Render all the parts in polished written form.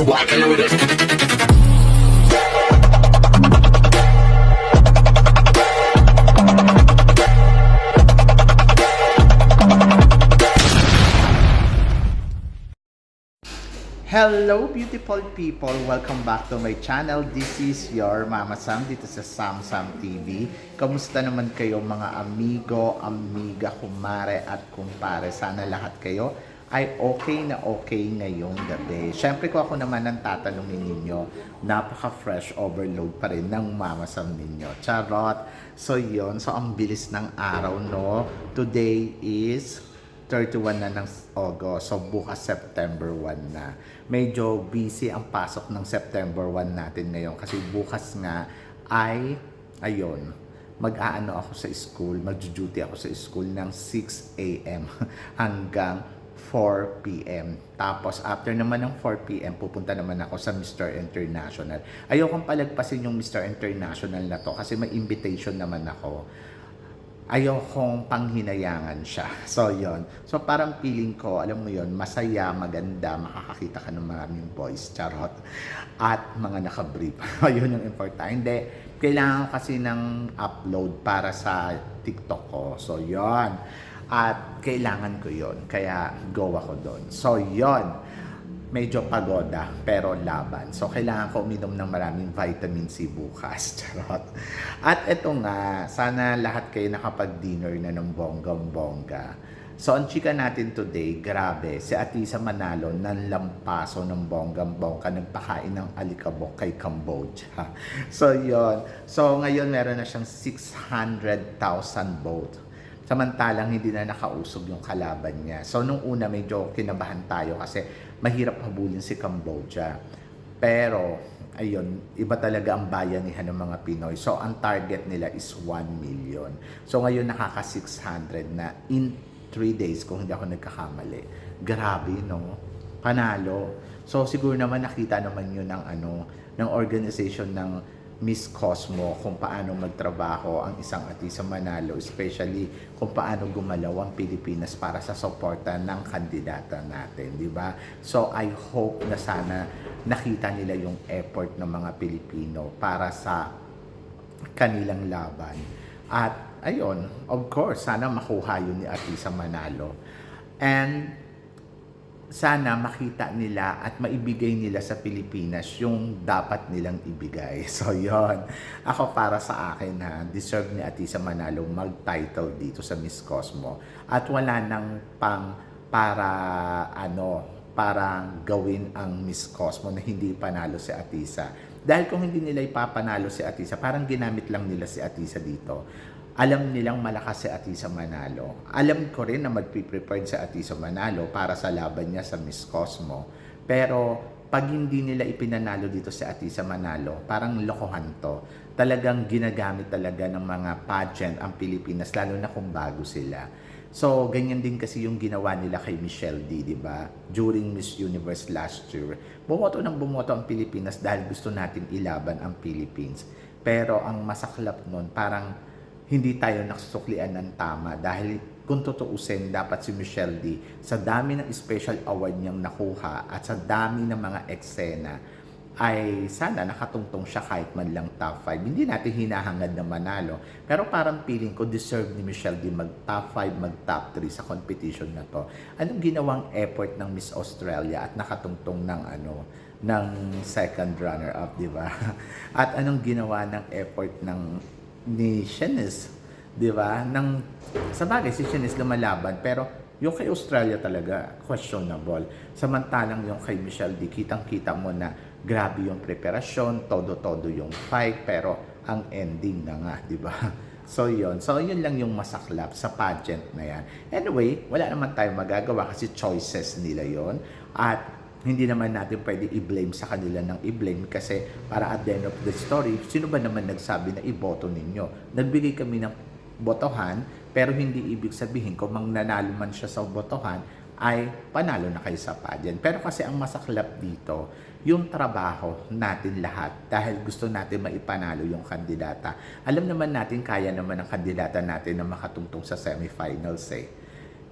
rockin' with it. Hello beautiful people! Welcome back to my channel. This is your Mama Sam dito sa Sam Sam TV. Kamusta naman kayo mga amigo, amiga, kumare at kumpare? Sana lahat kayo ay okay na okay ngayong gabi. Siyempre ko ako naman ang tatanungin ninyo, napaka-fresh overload pa rin ng Mama Sam ninyo. Charot! So yun, so ang bilis ng araw, no? Today is 31 na ng August. So, bukas September 1 na. Medyo busy ang pasok ng September 1 natin ngayon. Kasi bukas nga ay, ayun, mag-aano ako sa school, mag-duty ako sa school ng 6 a.m. hanggang 4 p.m. Tapos, after naman ng 4 p.m., pupunta naman ako sa Mr. International. Ayokong palagpasin yung Mr. International na to kasi may invitation naman ako. Ayokong panghinayangan siya. So, yon. So, parang feeling ko, alam mo yon, masaya, maganda, makakakita ka ng maraming boys, charot, at mga nakabrief. Yun yung important. Hindi, kailangan ko kasi ng upload para sa TikTok ko. So, yon. At kailangan ko yon. Kaya, go ako doon. So, yon. Medyo pagoda, pero laban. So, kailangan ko uminom ng maraming vitamin C bukas. Charot. At ito nga, sana lahat kayo nakapag-dinner na ng bonggang-bongga. So, ang chika natin today, grabe, si Atisa Manalo nanlampaso ng bonggang-bongga, nagpakain ng alikabok kay Cambodia. So, yon. So, ngayon meron na siyang 600,000 votes. Samantalang hindi na nakausog yung kalaban niya. So, nung una medyo kinabahan tayo kasi mahirap habulin si Cambodia. Pero, ayun, iba talaga ang bayanihan ng mga Pinoy. So, ang target nila is 1 million. So, ngayon nakaka-600 na in 3 days kung hindi ako nagkakamali. Grabe, no? Panalo. So, siguro naman nakita naman yun ng organization ng Miss Cosmo kung paano magtrabaho ang isang Atisa Manalo, especially kung paano gumalaw ang Pilipinas para sa suporta ng kandidata natin, di ba? So I hope na sana nakita nila yung effort ng mga Pilipino para sa kanilang laban. At ayun, of course, sana makuha yun ni Atisa Manalo. And sana makita nila at maibigay nila sa Pilipinas yung dapat nilang ibigay. So, yon. Ako para sa akin deserve ni Atisa Manalo mag-title dito sa Miss Cosmo. At wala nang parang gawin ang Miss Cosmo na hindi panalo si Atisa. Dahil kung hindi nila ipapanalo si Atisa, parang ginamit lang nila si Atisa dito. Alam nilang malakas si Atisa Manalo. Alam ko rin na mag-prepare si Atisa Manalo para sa laban niya sa Miss Cosmo. Pero pag hindi nila ipinanalo dito si Atisa Manalo, parang lokohan to. Talagang ginagamit talaga ng mga pageant ang Pilipinas, lalo na kung bago sila. So, ganyan din kasi yung ginawa nila kay Michelle D, di ba? During Miss Universe last year. Bumoto ang Pilipinas dahil gusto natin ilaban ang Philippines. Pero ang masaklap nun, parang hindi tayo nasusuklian ng tama dahil kung tutuusin, dapat si Michelle D sa dami ng special award niyang nakuha at sa dami ng mga eksena ay sana nakatungtong siya kahit man lang top 5. Hindi natin hinahangad na manalo. Pero parang feeling ko deserve ni Michelle D mag-top 5, mag-top 3 sa competition na to. Anong ginawang effort ng Miss Australia at nakatungtong ng second runner-up, di ba? At anong ginawa ng effort ni Shanice, di ba? Sa bagay, si Shanice lumalaban, pero yung kay Australia talaga, questionable. Samantalang yung kay Michelle D, kitang-kita mo na grabe yung preparasyon, todo-todo yung fight, pero ang ending na nga, di ba? So yun lang yung masaklap sa pageant na yan. Anyway, wala naman tayong magagawa kasi choices nila yon. At hindi naman natin pwede i-blame sa kanila ng i-blame kasi para at the end of the story, sino ba naman nagsabi na iboto ninyo? Nagbigay kami ng botohan, pero hindi ibig sabihin kung nanalo man siya sa botohan, ay panalo na kayo sa pageant. Pero kasi ang masaklap dito, yung trabaho natin lahat dahil gusto natin maipanalo yung kandidata. Alam naman natin, kaya naman ang kandidata natin na makatungtong sa semifinals eh.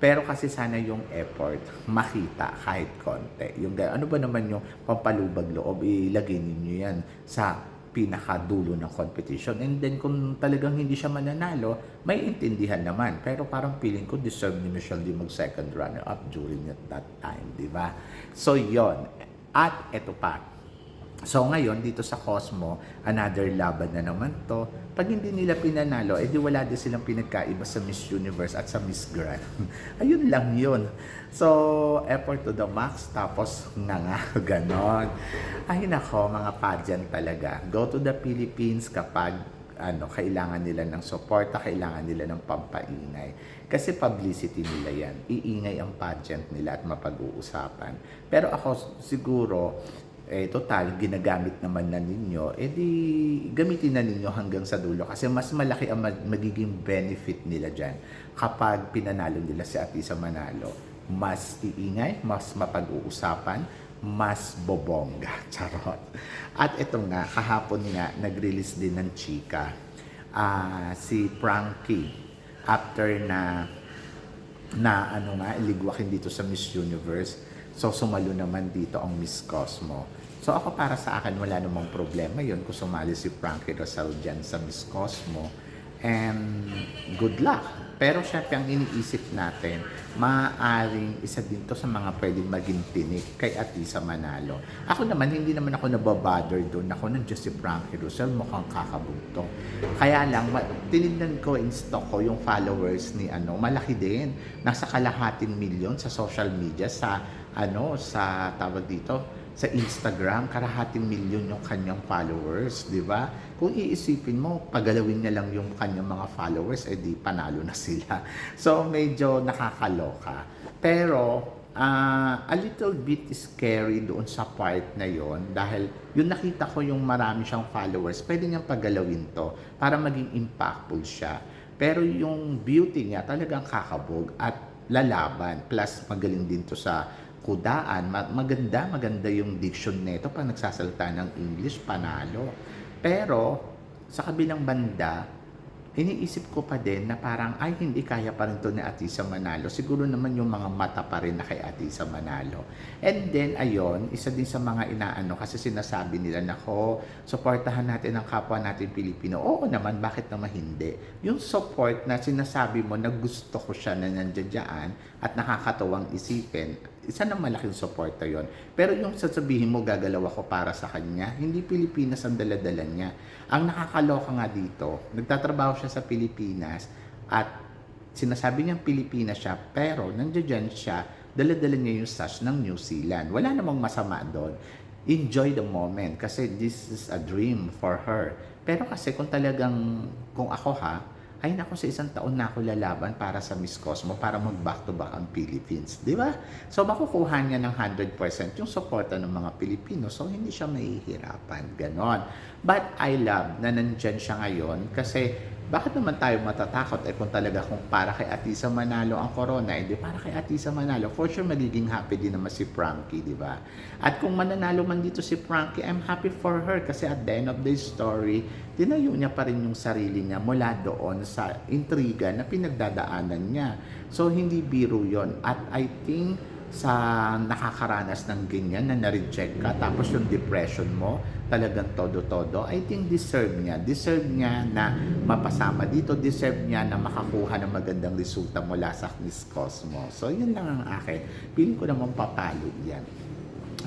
Pero kasi sana yung effort makita kahit konti. Ano ba naman yung pampalubag loob, ilagay ninyo yan sa pinakadulo ng competition. And then kung talagang hindi siya mananalo, may intindihan naman. Pero parang feeling ko deserve ni Michelle di mag-second runner-up during at that time, di ba? So, yon. At eto pa. So ngayon, dito sa Cosmo, another laban na naman to. Pag hindi nila pinanalo, edi wala din silang pinagkaiba sa Miss Universe at sa Miss Grand. Ayun lang yun. So, effort to the max, tapos nga, ganon. Ay nako, mga pageant talaga. Go to the Philippines kapag kailangan nila ng suporta, kailangan nila ng pampaingay. Kasi publicity nila yan. Iingay ang pageant nila at mapag-uusapan. Pero ako siguro, total, ginagamit naman na ninyo, di gamitin na ninyo hanggang sa dulo kasi mas malaki ang magiging benefit nila dyan kapag pinanalo nila si Atisa Manalo. Mas iingay, mas mapag-uusapan, mas bobongga. Charot. At ito nga, kahapon nga, nag-release din ng chika si Frankie after na iligwakin dito sa Miss Universe. So, sumalo naman dito ang Miss Cosmo. So, ako para sa akin, wala namang problema yun kung sumali si Frankie Rosal dyan sa Miss Cosmo. And good luck. Pero syempre, ang iniisip natin, maaaring isa din to sa mga pwedeng maging tinik kay Atisa Manalo. Ako naman, hindi naman ako nababother doon. Ako nandiyan si Frankie Rosal, mukhang kakabugtong. Kaya lang, tinignan ko in stock ko yung followers ni malaki din. Nasa kalahating milyon sa social media, sa tawag dito, sa Instagram, kalahating milyon yung kanyang followers, di ba? Kung iisipin mo, pagalawin niya lang yung kanyang mga followers, di panalo na sila. So, medyo nakakaloka. Pero, a little bit scary doon sa part na yon dahil yung nakita ko yung marami siyang followers, pwede niyang pagalawin to para maging impactful siya. Pero yung beauty niya talagang kakabog at lalaban. Plus, magaling din to sa kudaan. Maganda yung diction nito pag nagsasalita ng English, panalo. Pero, sa kabilang banda, iniisip ko pa din na parang, ay, hindi kaya pa rin to ni Atisa Manalo. Siguro naman yung mga mata pa rin na kay Atisa Manalo. And then, ayon, isa din sa mga kasi sinasabi nila, nako, supportahan natin ang kapwa natin Pilipino. Oo naman, bakit naman hindi? Yung support na sinasabi mo na gusto ko siya na nandiyan dyan at nakakatawang isipin, isa ng malaking suporta yon. Pero yung sasabihin mo, gagalaw ako para sa kanya, hindi Pilipinas ang daladala niya. Ang nakakaloka nga dito, nagtatrabaho siya sa Pilipinas at sinasabi niyang Pilipinas siya, pero nandiyan siya, daladala niya yung sash ng New Zealand. Wala namang masama doon. Enjoy the moment kasi this is a dream for her. Pero kasi kung ako ay nako, sa isang taon na ako lalaban para sa Miss Cosmo para mag-back to back ang Philippines. Di ba? So, makukuha niya ng 100% yung suporta ng mga Pilipino. So, hindi siya mahihirapan. Ganon. But I love na nandyan siya ngayon kasi bakit naman tayo matatakot kung para kay Atisa Manalo ang corona, di para kay Atisa Manalo, for sure magiging happy din naman si Frankie, di ba? At kung mananalo man dito si Frankie, I'm happy for her kasi at the end of the story, tinayo niya pa rin yung sarili niya mula doon sa intriga na pinagdadaanan niya. So, hindi biro yon. At I think sa nakakaranas ng ganyan na na-reject ka, tapos yung depression mo, talagang todo-todo, I think deserve niya na mapasama dito, deserve niya na makakuha ng magandang resulta mula sa Miss Cosmo. So, yun lang ang akin. Piling ko naman papalo yan.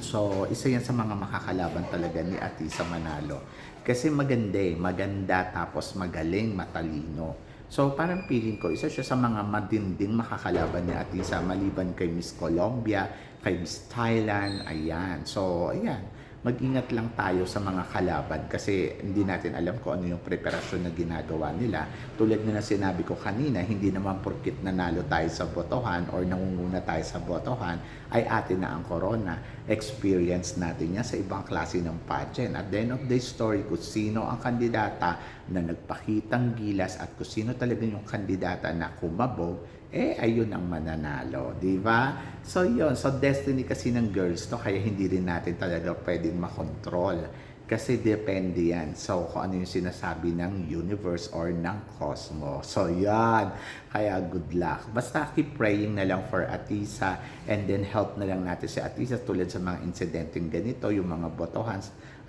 So, isa yan sa mga makakalaban talaga ni Atisa Manalo. Kasi maganda tapos magaling, matalino. So, parang feeling ko, isa siya sa mga matinding makakalaban ni Atisa maliban kay Miss Colombia, kay Miss Thailand, ayan. So, ayan. Mag-ingat lang tayo sa mga kalaban kasi hindi natin alam kung ano yung preparasyon na ginagawa nila. Tulad na sinabi ko kanina, hindi naman porkit nanalo tayo sa botohan or nangunguna tayo sa botohan ay atin na ang corona. Experience natin yan sa ibang klase ng pageant. At the end of the story, kung sino ang kandidata na nagpakitang gilas at kung sino talaga yung kandidata na kumabog, ayun ang mananalo, di ba? So, yun. So, destiny kasi ng girls to, kaya hindi rin natin talaga pwedeng makontrol. Kasi depende yan. So, kung ano yung sinasabi ng universe or ng cosmos. So, yan. Kaya good luck. Basta keep praying na lang for Atisa and then help na lang natin si Atisa tulad sa mga insidenteng ganito, yung mga botohan.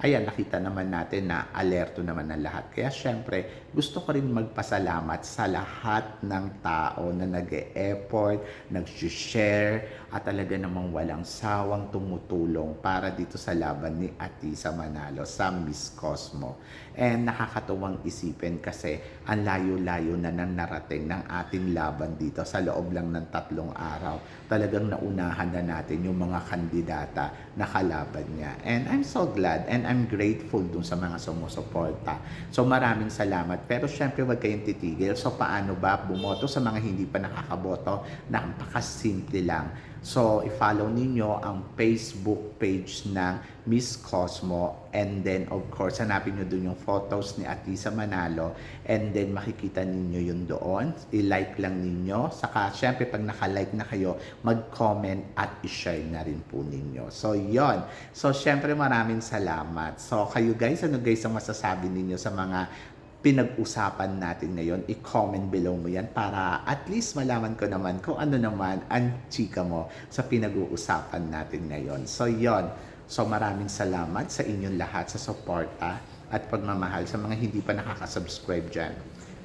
Ayan, nakita naman natin na alerto naman ng lahat. Kaya syempre, gusto ko rin magpasalamat sa lahat ng tao na nag-e-effort, nag-share, at talaga namang walang sawang tumutulong para dito sa laban ni Atisa Manalo sa Miss Cosmo. And nakakatuwang isipin kasi ang layo-layo na nang narating ng ating laban dito sa loob lang ng 3 araw. Talagang naunahan na natin yung mga kandidata na kalaban niya. And I'm so glad and I'm grateful dun sa mga sumusuporta. So maraming salamat. Pero syempre wag kayong titigil. So paano ba bumoto sa mga hindi pa nakakaboto? Napakasimple lang. So, i-follow ninyo ang Facebook page ng Miss Cosmo and then of course, hanapin nyo dun yung photos ni Atisa Manalo and then makikita ninyo yun doon. I-like lang ninyo. Saka, syempre, pag naka-like na kayo, mag-comment at i-share na rin po ninyo. So, yon. So, syempre, maraming salamat. So, kayo guys, ano guys ang masasabi ninyo sa mga pinag-usapan natin ngayon, i-comment below mo yan para at least malaman ko naman kung ano naman ang chika mo sa pinag-uusapan natin ngayon. So, yon. So, maraming salamat sa inyong lahat sa suporta at pagmamahal sa mga hindi pa nakaka-subscribe dyan.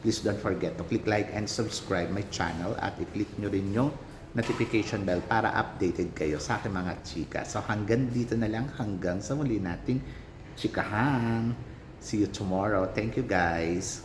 Please don't forget to click like and subscribe my channel at i-click nyo rin yung notification bell para updated kayo sa aking mga chika. So, hanggang dito na lang, hanggang sa muli nating chikahan. See you tomorrow. Thank you, guys.